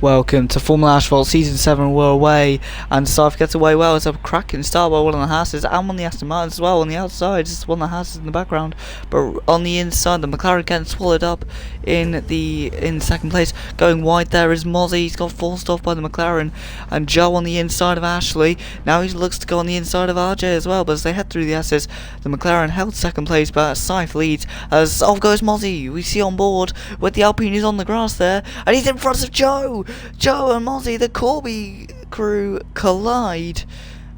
Welcome to Formula Asphalt Season 7. We're away, and Saif gets away well. It's a cracking start by one of the Haas's and one of the Aston Martins as well. On the outside, it's one of the Haas's in the background, but on the inside, the McLaren getting swallowed up in second place. Going wide there is Mozzie. He's got forced off by the McLaren, and Joe on the inside of Ashley. Now he looks to go on the inside of RJ as well, but as they head through the S's, the McLaren held second place, but Saif leads as off goes Mozzie. We see on board with the Alpine who's on the grass there, and he's in front of Joe. Joe and Mozzie, the Corby crew, collide,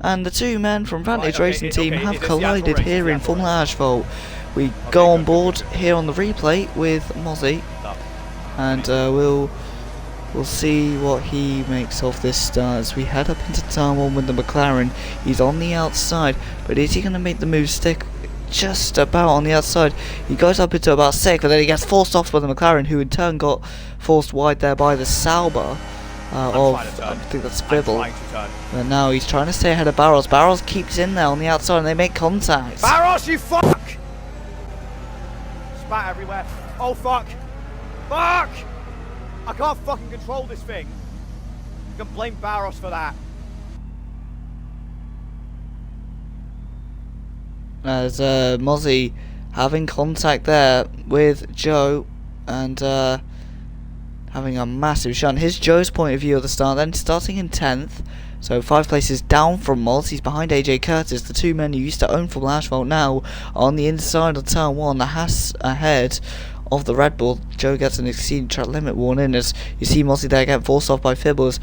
and the two men from Vantage Racing Team have collided here in Formula Asphalt. We go on board here on the replay with Mozzie, and we'll see what he makes of this start as we head up into turn 1 with the McLaren. He's on the outside, but is he going to make the move stick? Just about on the outside. He goes up into about 6th, but then he gets forced off by the McLaren, who in turn got forced wide there by the Sauber I think that's Fibble. And now he's trying to stay ahead of Barros. Barros keeps in there on the outside and they make contact. Barros, you fuck! Spat everywhere. Oh fuck! Fuck! I can't fucking control this thing. You can blame Barros for that. As Mozzie having contact there with Joe and having a massive shot. Here's Joe's point of view of the start then, starting in 10th, so 5 places down from Moz. He's behind AJ Curtis, the two men who used to own Formula Asphalt now on the inside of turn 1. The Haas ahead of the Red Bull. Joe gets an exceeding track limit warning as you see Mozzie there get forced off by Fibbles.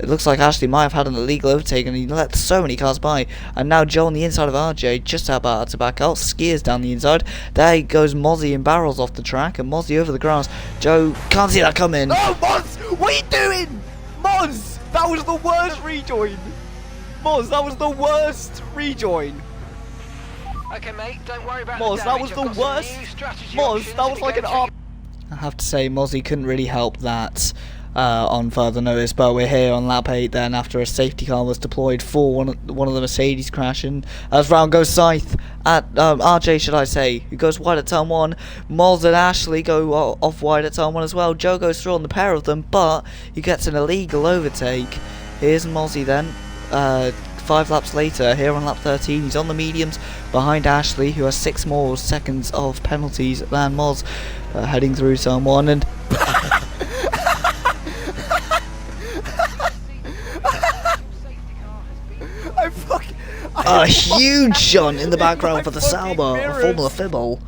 It looks like Ashley might have had an illegal overtake and he let so many cars by. And now Joe on the inside of RJ, just about to back out. Skiers down the inside. There goes Mozzie and Barrels off the track and Mozzie over the grass. Joe can't see that coming. No, Moz! What are you doing? Moz! That was the worst rejoin! Moz, that was the worst rejoin! Okay mate, don't worry about Moz, that was the worst! Moz, that was like an up. I have to say Mozzie couldn't really help that. On further notice, but we're here on lap 8 then after a safety car was deployed for one of the Mercedes crashing as round goes Saif at RJ should I say, who goes wide at turn 1. Moz and Ashley go off wide at turn 1 as well. Joe goes through on the pair of them, but he gets an illegal overtake. Here's Mozzie then 5 laps later here on lap 13. He's on the mediums behind Ashley, who has 6 more seconds of penalties than Moz, heading through turn 1 and a huge shot in the background for the Sauber of Formula Fibble.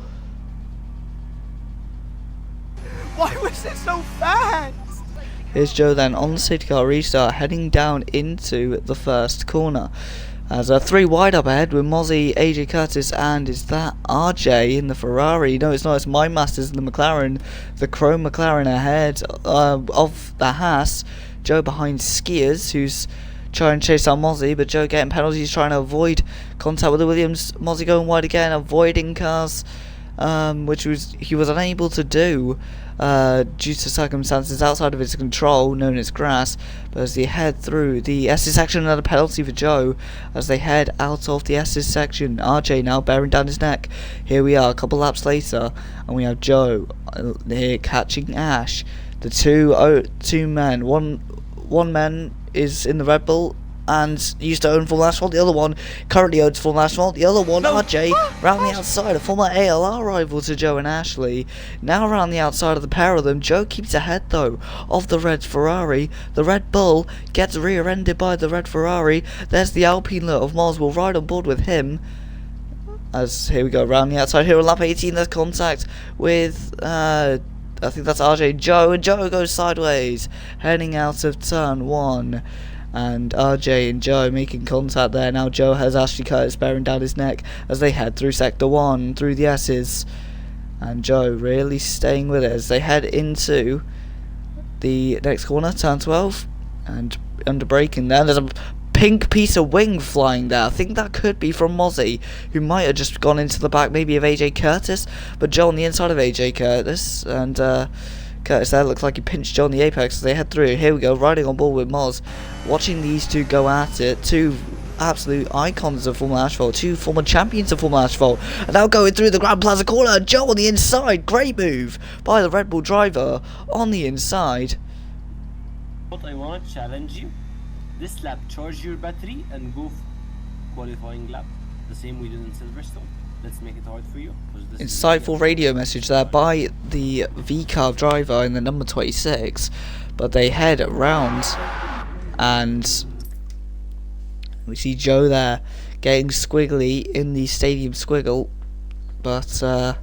Why was it so fast? Here's Joe then on the safety car restart, heading down into the first corner. As 3 wide up ahead with Mozzie, AJ Curtis, and is that RJ in the Ferrari? No, it's not. It's My Masters in the McLaren, the Chrome McLaren ahead of the Haas. Joe behind Skiers, who's trying to chase down Mozzie, but Joe getting penalties, trying to avoid contact with the Williams. Mozzie going wide again, avoiding cars, which he was unable to do due to circumstances outside of his control, known as grass. But as they head through the S's section, another penalty for Joe as they head out of the S's section. RJ now bearing down his neck. Here we are, a couple laps later, and we have Joe here catching Ash. The two men, one man is in the Red Bull and used to own Formula Asphalt. The other one currently owns Formula Asphalt. The other one, RJ, round the outside, a former ALR rival to Joe and Ashley. Now around the outside of the pair of them. Joe keeps ahead though of the red Ferrari. The Red Bull gets rear-ended by the red Ferrari. There's the Alpine of Moz. Will ride on board with him. As here we go around the outside here on lap 18. There's contact with I think that's RJ and Joe, and Joe goes sideways, heading out of turn 1. And RJ and Joe making contact there. Now Joe has Ashley Curtis bearing down his neck as they head through sector 1, through the S's. And Joe really staying with it as they head into the next corner, turn 12. And under braking there, there's a pink piece of wing flying there. I think that could be from Mozzie, who might have just gone into the back maybe of AJ Curtis, but Joe on the inside of AJ Curtis, and Curtis there looks like he pinched Joe on the apex as they head through. Here we go, riding on board with Moz, watching these two go at it. Two absolute icons of Formula Asphalt, 2 former champions of Formula Asphalt, and now going through the Grand Plaza corner. Joe on the inside, great move by the Red Bull driver on the inside. But I want to challenge you. This lap, charge your battery and go qualifying lap. The same we did in Silverstone. Let's make it hard for you. Insightful radio message there by the V-Carb driver in the number 26. But they head around and we see Joe there getting squiggly in the stadium squiggle. But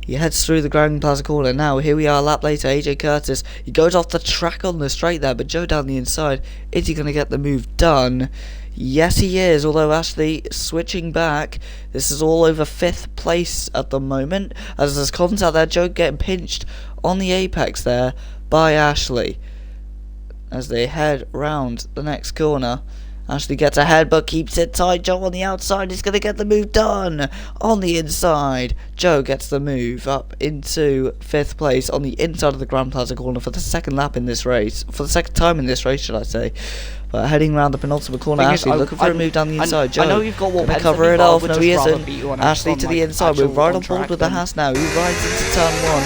he heads through the Grand Plaza corner. Now here we are a lap later. AJ Curtis, he goes off the track on the straight there, but Joe down the inside. Is he going to get the move done? Yes he is, although Ashley switching back. This is all over 5th place at the moment, as there's contact there. Joe getting pinched on the apex there by Ashley as they head round the next corner. Ashley gets ahead but keeps it tight. Joe on the outside is going to get the move done on the inside. Joe gets the move up into 5th place on the inside of the Grand Plaza corner for the second lap in this race. For the second time in this race, should I say. But heading around the penultimate corner, Ashley looking for a move down the inside. Joe, I know you've got one gonna cover it off. No, he isn't. Ashley to the inside. We're right on board with the Haas now. He rides into turn 1.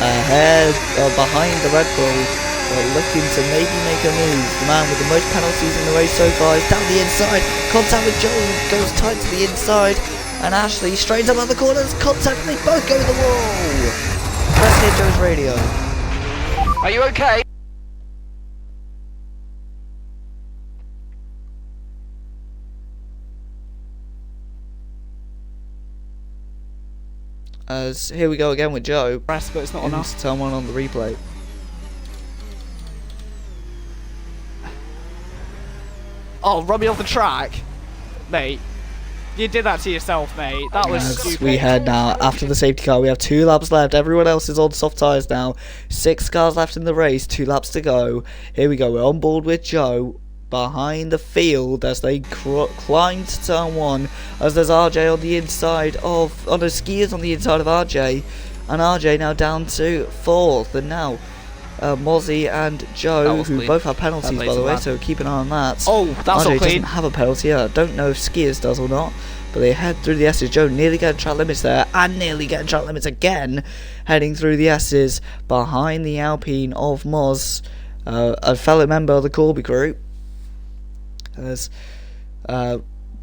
Ahead, behind the Red Bull. But looking to maybe make a move. The man with the most penalties in the race so far is down the inside. Contact with Joe, goes tight to the inside. And Ashley straightens up on the corners. Contact, and they both go to the wall. Let's hear Joe's radio. Are you okay? As here we go again with Joe. But it's not enough. Turn 1 on the replay. Oh, run me off the track, mate. You did that to yourself, mate. That was stupid. We head now after the safety car. We have 2 laps left. Everyone else is on soft tyres now. 6 cars left in the race. 2 laps to go. Here we go. We're on board with Joe behind the field as they climb to turn 1. As there's RJ on the inside of... Oh no, Skiers on the inside of RJ. And RJ now down to 4th. And now... Mozzie and Joe, who both have penalties by the way, so keep an eye on that. Oh, that's all RJ clean. doesn't have a penalty. I don't know if Skiers does or not, but they head through the S's. Joe nearly getting track limits there, and nearly getting track limits again, heading through the S's behind the Alpine of Moz, a fellow member of the Corby crew, as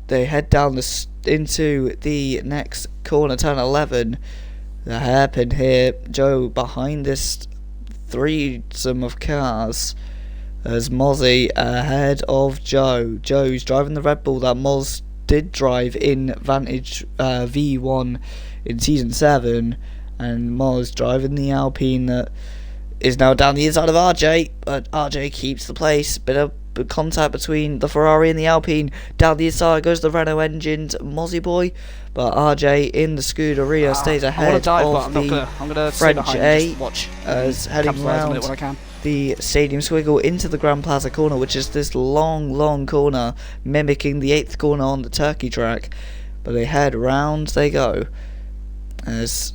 they head down into the next corner, turn 11. The hairpin here. Joe behind this threesome of cars as Mozzie ahead of Joe. Joe's driving the Red Bull that Moz did drive in Vantage V1 in Season 7, and Moz driving the Alpine that is now down the inside of RJ, but RJ keeps the place. Bit of contact between the Ferrari and the Alpine. Down the inside goes the Renault engined Mozzie boy, but RJ in the Scuderia stays ahead of the French A as heading round the Stadium Swiggle into the Grand Plaza corner, which is this long corner mimicking the 8th corner on the Turkey track. But they head round, they go, as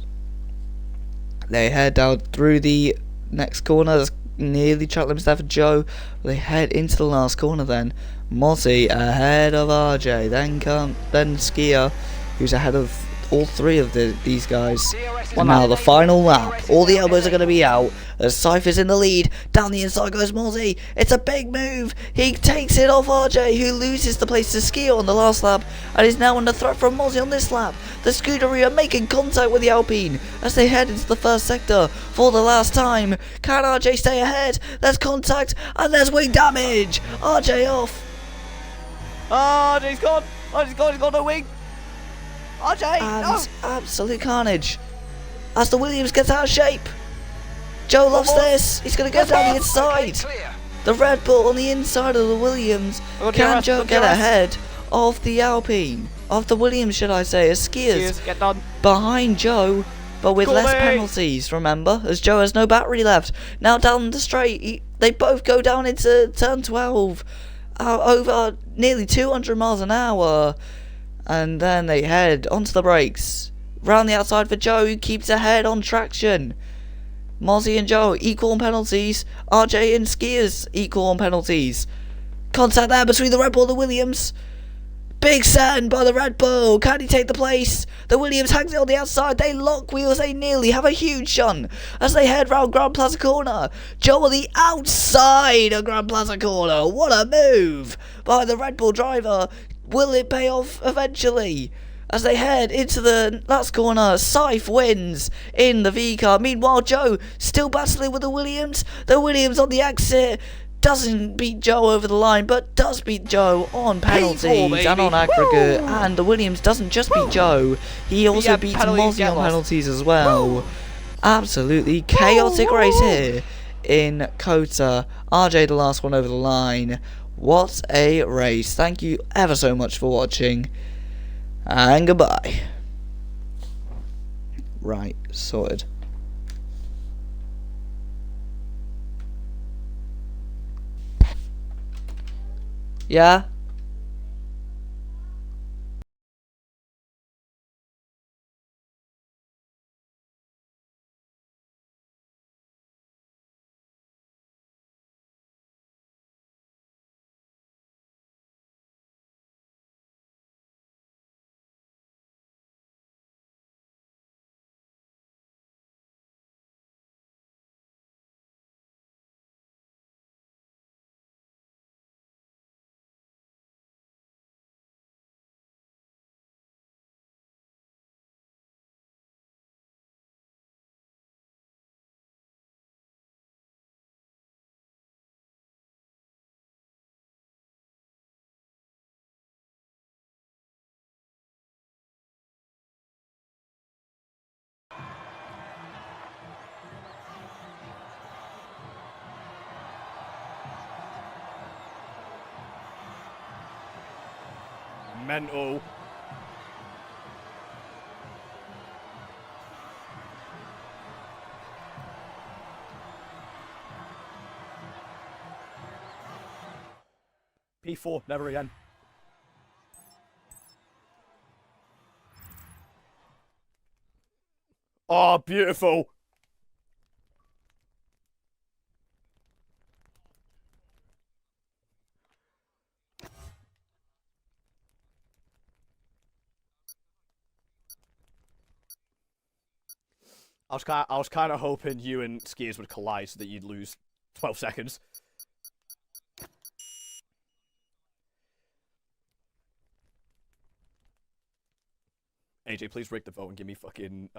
they head down through the next corner. There's nearly track limits there for Joe. They head into the last corner then. Mozzie ahead of RJ, then Skier, who's ahead of all 3 of these guys. And now the final lap. All the elbows are going to be out as Cypher's in the lead. Down the inside goes Mozzie. It's a big move. He takes it off RJ, who loses the place to Skier on the last lap and is now under threat from Mozzie on this lap. The Scuderia making contact with the Alpine as they head into the first sector for the last time. Can RJ stay ahead? There's contact and there's wing damage. RJ off. Oh, RJ's gone. RJ's gone. He's got no wing. RJ, and absolute carnage as the Williams gets out of shape. Joe loves this. He's going to go down the inside. The Red Bull on the inside of the Williams. Can Joe get ahead of the Alpine? Of the Williams, should I say, as Skiers get done behind Joe, but with less penalties, remember, as Joe has no battery left. Now down the straight, they both go down into turn 12, over nearly 200 miles an hour. And then they head onto the brakes. Round the outside for Joe, who keeps ahead on traction. Mozzie and Joe equal on penalties. RJ and Skiers equal on penalties. Contact there between the Red Bull and the Williams. Big send by the Red Bull. Can he take the place? The Williams hangs it on the outside. They lock wheels. They nearly have a huge shun as they head round Grand Plaza Corner. Joe on the outside of Grand Plaza Corner. What a move by the Red Bull driver. Will it pay off eventually? As they head into the last corner, Scythe wins in the V car. Meanwhile, Joe still battling with the Williams. The Williams on the exit doesn't beat Joe over the line, but does beat Joe on penalties and on aggregate. And the Williams doesn't just beat Joe, he also beats Mozzie on penalties as well. Absolutely chaotic race here in Cota. RJ the last one over the line. What a race. Thank you ever so much for watching. And goodbye. Right, sorted. Yeah? Mental. P4, never again. Oh, beautiful. I was kind of hoping you and Skiers would collide so that you'd lose 12 seconds. AJ, please rig the vote and give me fucking